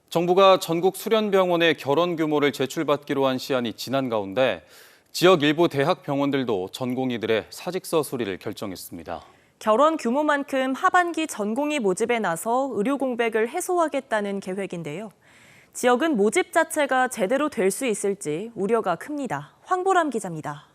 정부가 전국 수련병원의 결혼 규모를 제출받기로 한 시한이 지난 가운데 지역 일부 대학 병원들도 전공의들의 사직서 수리를 결정했습니다. 결혼 규모만큼 하반기 전공의 모집에 나서 의료 공백을 해소하겠다는 계획인데요. 지역은 모집 자체가 제대로 될 수 있을지 우려가 큽니다. 황보람 기자입니다.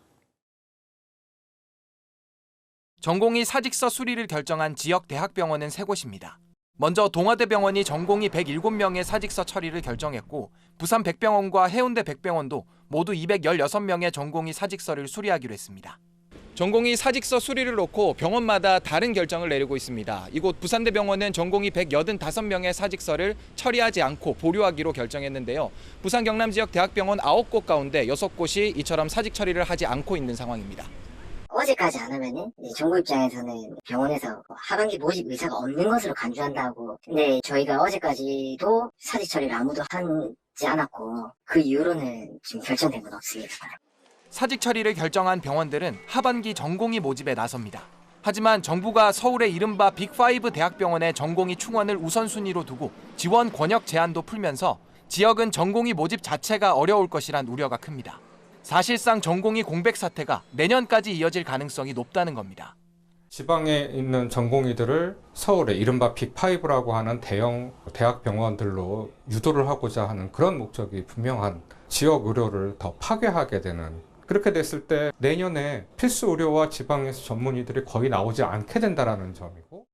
전공의 사직서 수리를 결정한 지역 대학병원은 3곳입니다. 먼저 동아대병원이 전공의 107명의 사직서 처리를 결정했고 부산 백병원과 해운대 백병원도 모두 216명의 전공의 사직서를 수리하기로 했습니다. 전공의 사직서 수리를 놓고 병원마다 다른 결정을 내리고 있습니다. 이곳 부산대병원은 전공의 185명의 사직서를 처리하지 않고 보류하기로 결정했는데요. 부산 경남 지역 대학병원 9곳 가운데 6곳이 이처럼 사직 처리를 하지 않고 있는 상황입니다. 어제까지 안 하면은 정부 입장에서는 병원에서 하반기 모집 의사가 없는 것으로 간주한다고. 근데 저희가 어제까지도 사직 처리를 아무도 하지 않았고 그 이후로는 지금 결정된 건 없습니다. 사직 처리를 결정한 병원들은 하반기 전공의 모집에 나섭니다. 하지만 정부가 서울의 이른바 빅5 대학병원의 전공의 충원을 우선순위로 두고 지원 권역 제한도 풀면서 지역은 전공의 모집 자체가 어려울 것이란 우려가 큽니다. 사실상 전공의 공백 사태가 내년까지 이어질 가능성이 높다는 겁니다. 지방에 있는 전공의들을 서울의 이른바 빅5라고 하는 대형 대학병원들로 유도를 하고자 하는 그런 목적이 분명한 지역 의료를 더 파괴하게 되는, 그렇게 됐을 때 내년에 필수 의료와 지방에서 전문의들이 거의 나오지 않게 된다는 점이고,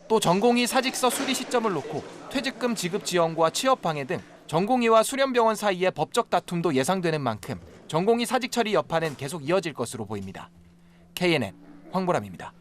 또 전공의 사직서 수리 시점을 놓고 퇴직금 지급 지연과 취업 방해 등 전공의와 수련병원 사이의 법적 다툼도 예상되는 만큼 전공의 사직 처리 여파는 계속 이어질 것으로 보입니다. KNN 황보람입니다.